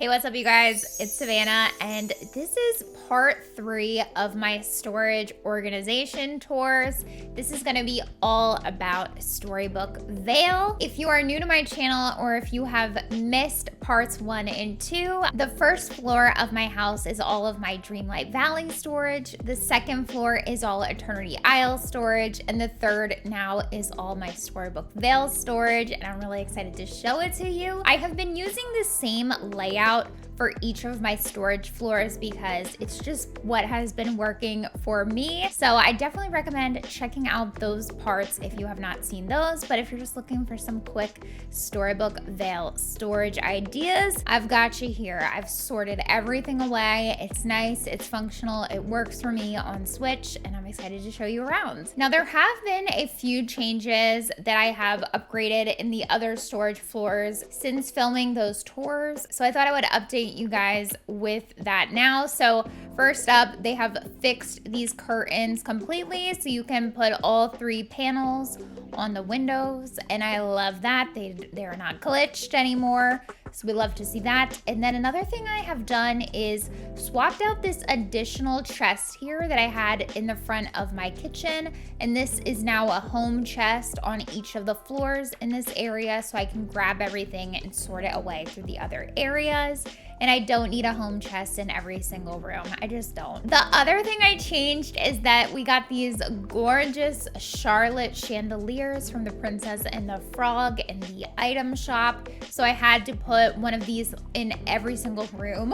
Hey, what's up, you guys? It's Savannah, and this is part 3 of my storage organization tours. This is going to be all about Storybook VALE. If you are new to my channel or if you have missed parts 1 and 2, the first floor of my house is all of my Dreamlight Valley storage. The second floor is all Eternity Isle storage, and the third now is all my Storybook VALE storage, and I'm really excited to show it to you. I have been using the same layout for each of my storage floors because it's just what has been working for me. So I definitely recommend checking out those parts if you have not seen those. But if you're just looking for some quick Storybook VALE storage ideas, I've got you here. I've sorted everything away. It's nice, it's functional, it works for me on Switch, and I'm excited to show you around. Now, there have been a few changes that I have upgraded in the other storage floors since filming those tours. So I thought I would update you guys with that now. So first up, they have fixed these curtains completely so you can put all 3 panels on the windows, and I love that. They're not glitched anymore, so we love to see that. And then another thing I have done is swapped out this additional chest here that I had in the front of my kitchen, and this is now a home chest on each of the floors in this area, so I can grab everything and sort it away through the other areas. And I don't need a home chest in every single room. I just don't. The other thing I changed is that we got these gorgeous Charlotte chandeliers from the Princess and the Frog in the item shop. So I had to put one of these in every single room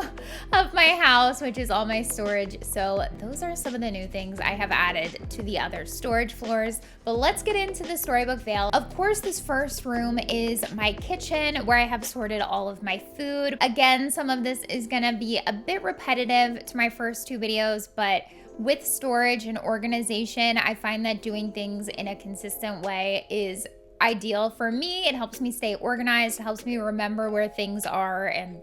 of my house, which is all my storage. So those are some of the new things I have added to the other storage floors. But let's get into the Storybook VALE. Of course, this first room is my kitchen where I have sorted all of my food. Again, some of this is gonna be a bit repetitive to my first 2 videos, but with storage and organization, I find that doing things in a consistent way is ideal for me. It helps me stay organized, it helps me remember where things are, and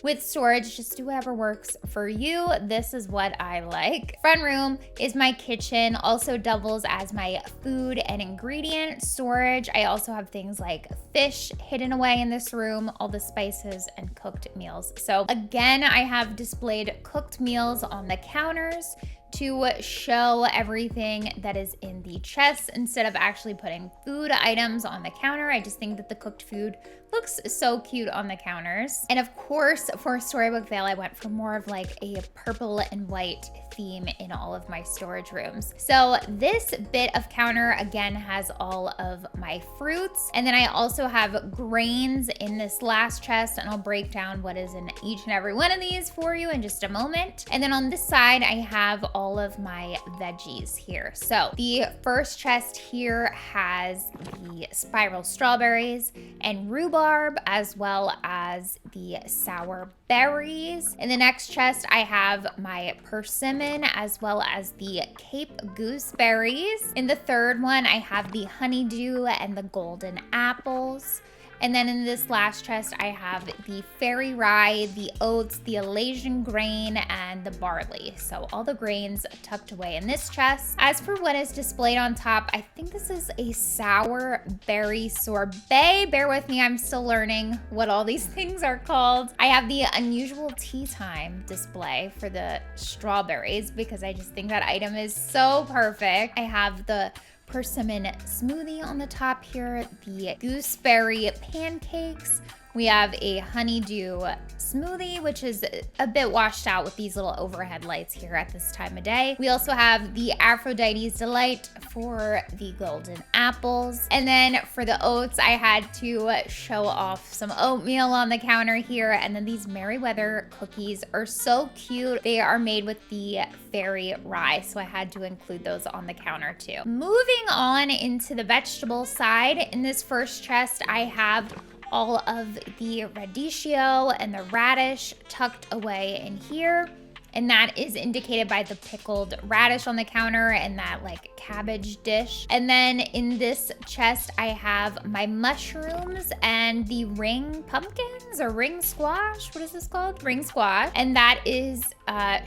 with storage, just do whatever works for you. This is what I like. Front room is my kitchen, also doubles as my food and ingredient storage. I also have things like fish hidden away in this room, all the spices and cooked meals. So again, I have displayed cooked meals on the counters to show everything that is in the chest instead of actually putting food items on the counter. I just think that the cooked food looks so cute on the counters. And of course, for Storybook VALE, I went for more of like a purple and white theme in all of my storage rooms. So this bit of counter again has all of my fruits, and then I also have grains in this last chest, and I'll break down what is in each and every one of these for you in just a moment. And then on this side, I have all of my veggies here. So the first chest here has the spiral strawberries and rhubarb, as well as the sour berries. In the next chest, I have my persimmon as well as the Cape gooseberries. In the third one, I have the honeydew and the golden apples. And then in this last chest, I have the fairy rye, the oats, the Elasian grain, and the barley. So all the grains tucked away in this chest. As for what is displayed on top, I think this is a sour berry sorbet. Bear with me, I'm still learning what all these things are called. I have the unusual tea time display for the strawberries because I just think that item is so perfect. I have the persimmon smoothie on the top here, the gooseberry pancakes. We have a honeydew smoothie, which is a bit washed out with these little overhead lights here at this time of day. We also have the Aphrodite's Delight for the golden apples. And then for the oats, I had to show off some oatmeal on the counter here. And then these Merryweather cookies are so cute. They are made with the fairy rye, so I had to include those on the counter too. Moving on into the vegetable side, in this first chest, I have all of the radicchio and the radish tucked away in here. and that is indicated by the pickled radish on the counter and that like cabbage dish. And then in this chest, I have my mushrooms and the ring pumpkins or ring squash. What is this called? Ring squash. And that is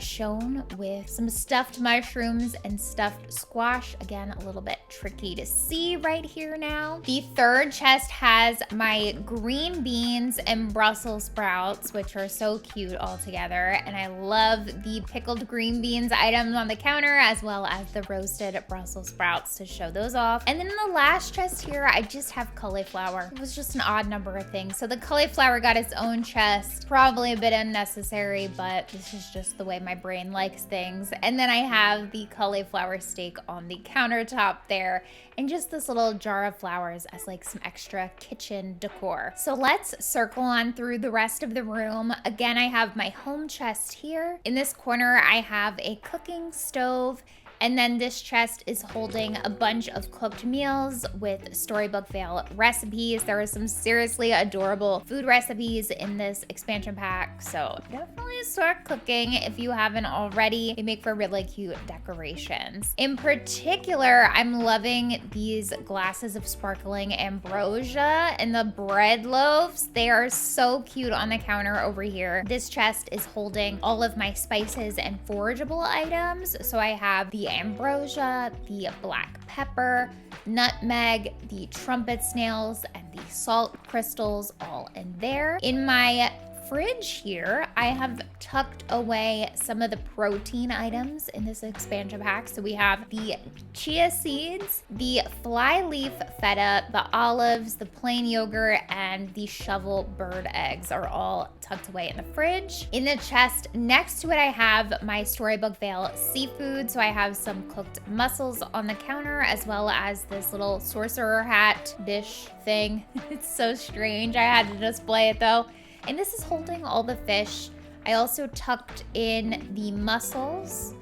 shown with some stuffed mushrooms and stuffed squash. Again, a little bit tricky to see right here now. The third chest has my green beans and Brussels sprouts, which are so cute all together. And I love the pickled green beans items on the counter, as well as the roasted Brussels sprouts to show those off. And then in the last chest here, I just have cauliflower. It was just an odd number of things. So the cauliflower got its own chest, probably a bit unnecessary, but this is just the way my brain likes things. And then I have the cauliflower steak on the countertop there, and just this little jar of flowers as like some extra kitchen decor. So let's circle on through the rest of the room. Again, I have my home chest here. In this corner, I have a cooking stove. And then this chest is holding a bunch of cooked meals with Storybook VALE recipes. There are some seriously adorable food recipes in this expansion pack, so definitely start cooking if you haven't already. They make for really cute decorations. In particular, I'm loving these glasses of sparkling ambrosia and the bread loaves. They are so cute on the counter over here. This chest is holding all of my spices and forageable items. So I have the ambrosia, the black pepper, nutmeg, the trumpet snails, and the salt crystals all in there. In my fridge here, I have tucked away some of the protein items in this expansion pack. So we have the chia seeds, the fly leaf feta, the olives, the plain yogurt, and the shovel bird eggs are all tucked away in the fridge. In the chest next to it, I have my Storybook VALE seafood. So I have some cooked mussels on the counter, as well as this little sorcerer hat dish thing. It's so strange. I had to display it though. And this is holding all the fish. I also tucked in the mussels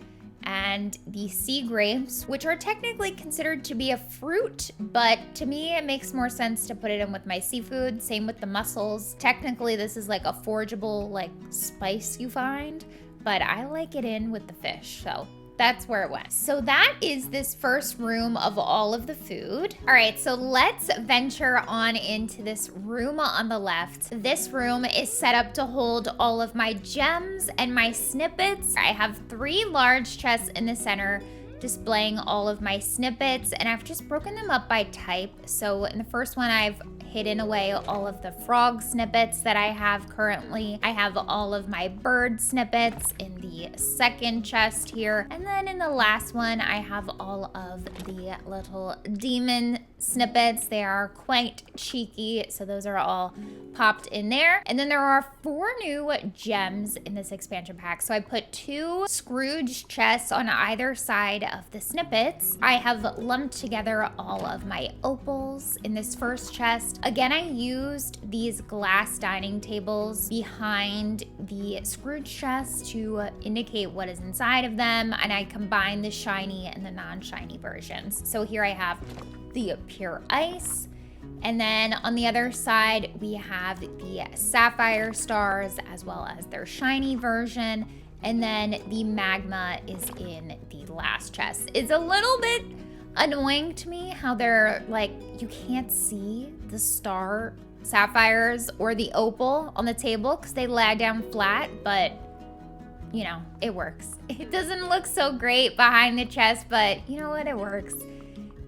and the sea grapes, which are technically considered to be a fruit, but to me, it makes more sense to put it in with my seafood. Same with the mussels. Technically, this is like a forageable like spice you find, but I like it in with the fish, so that's where it went. So that is this first room of all of the food. All right, so let's venture on into this room on the left. This room is set up to hold all of my gems and my snippets. I have 3 large chests in the center displaying all of my snippets, and I've just broken them up by type. So in the first one, I've hidden away all of the frog snippets that I have currently. I have all of my bird snippets in the second chest here. And then in the last one, I have all of the little demon snippets. They are quite cheeky, so those are all popped in there. And then there are 4 new gems in this expansion pack. So I put 2 Scrooge chests on either side of the snippets. I have lumped together all of my opals in this first chest. Again, I used these glass dining tables behind the Scrooge chests to indicate what is inside of them, and I combined the shiny and the non-shiny versions. So here I have the pure ice, and then on the other side we have the sapphire stars as well as their shiny version, and then the magma is in the last chest. It's a little bit annoying to me how they're like, you can't see the star sapphires or the opal on the table because they lie down flat, but you know, it works. It doesn't look so great behind the chest, but you know what, it works.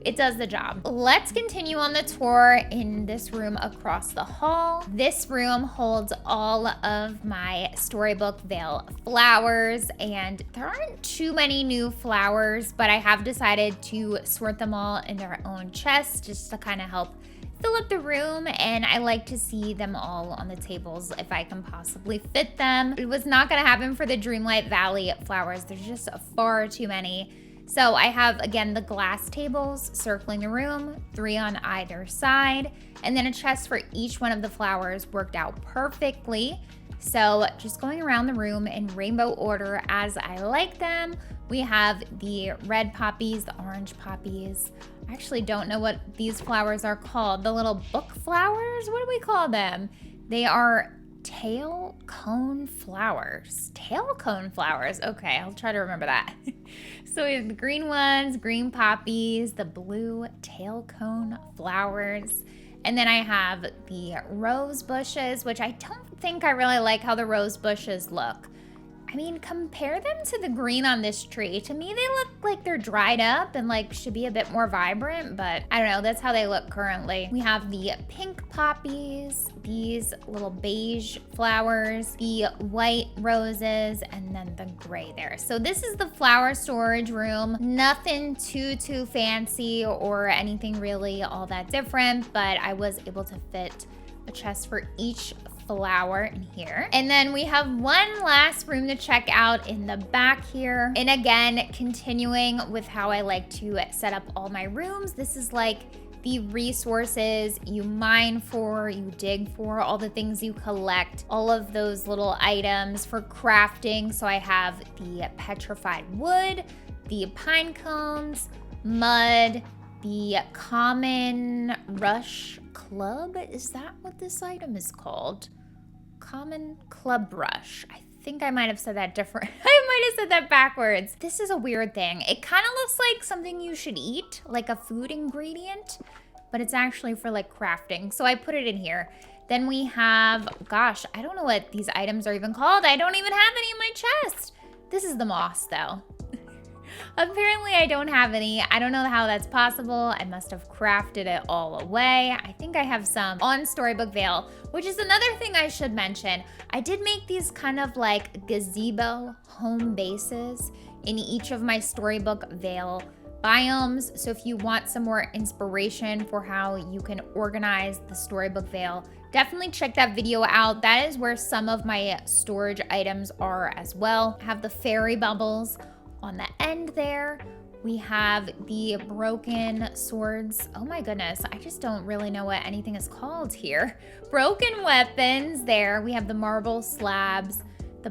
It does the job. Let's continue on the tour in this room across the hall. This room holds all of my Storybook VALE flowers, and there aren't too many new flowers, but I have decided to sort them all in their own chests just to kind of help fill up the room, and I like to see them all on the tables if I can possibly fit them. It was not gonna happen for the Dreamlight Valley flowers. There's just far too many. So I have, again, the glass tables circling the room, 3 on either side, and then a chest for each one of the flowers worked out perfectly. So just going around the room in rainbow order as I like them. We have the red poppies, the orange poppies. I actually don't know what these flowers are called. The little book flowers? What do we call them? They are tail cone flowers. Tail cone flowers. Okay, I'll try to remember that. So we have the green ones, green poppies, the blue tail cone flowers. And then I have the rose bushes, which I don't think I really like how the rose bushes look. I mean, compare them to the green on this tree. To me, they look like they're dried up and like should be a bit more vibrant, but I don't know, that's how they look currently. We have the pink poppies, these little beige flowers, the white roses, and then the gray there. So this is the flower storage room. Nothing too fancy or anything really all that different, but I was able to fit a chest for each flower in here. And then we have one last room to check out in the back here. And again, continuing with how I like to set up all my rooms, this is like the resources you mine for, you dig for, all the things you collect, all of those little items for crafting. So I have the petrified wood, the pine cones, mud, the common rush club. Is that what this item is called? Common club brush. I think I might have said that different. I might have said that backwards. This is a weird thing. It kind of looks like something you should eat, like a food ingredient, but it's actually for like crafting. So I put it in here. Then we have, gosh, I don't know what these items are even called. I don't even have any in my chest. This is the moss though. Apparently I don't have any. I don't know how that's possible. I must have crafted it all away. I think I have some on Storybook VALE, which is another thing I should mention. I did make these kind of like gazebo home bases in each of my Storybook VALE biomes. So if you want some more inspiration for how you can organize the Storybook VALE, definitely check that video out. That is where some of my storage items are as well. I have the fairy bubbles on the end there. We have the broken swords. Oh my goodness, I just don't really know what anything is called here. Broken weapons there. We have the marble slabs, the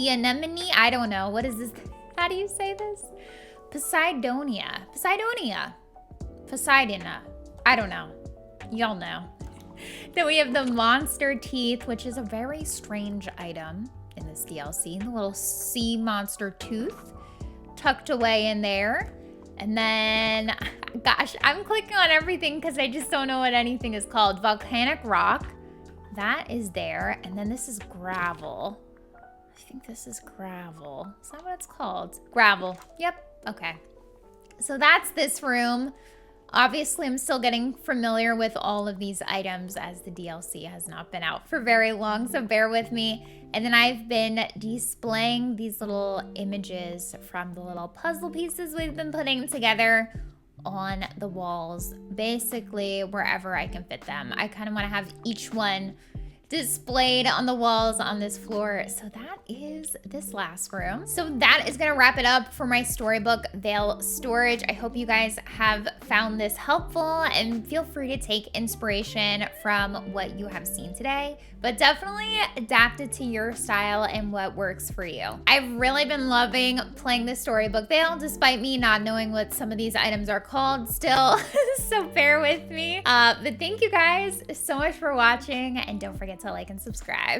Anemone. I don't know. What is this? How do you say this? Poseidonia. I don't know. Y'all know. Then we have the monster teeth, which is a very strange item in this DLC. The little sea monster tooth tucked away in there. And then, gosh, I'm clicking on everything because I just don't know what anything is called. Volcanic rock, that is there. And then this is gravel. I think this is gravel. Is that what it's called? Gravel. Yep. Okay. So that's this room. Obviously, I'm still getting familiar with all of these items as the DLC has not been out for very long, so bear with me. And then I've been displaying these little images from the little puzzle pieces we've been putting together on the walls, basically wherever I can fit them. I kind of want to have each one displayed on the walls on this floor. So that is this last room. So that is gonna wrap it up for my Storybook VALE storage. I hope you guys have found this helpful, and feel free to take inspiration from what you have seen today, but definitely adapt it to your style and what works for you. I've really been loving playing the Storybook VALE despite me not knowing what some of these items are called still, so bear with me. But thank you guys so much for watching, and don't forget to like and subscribe.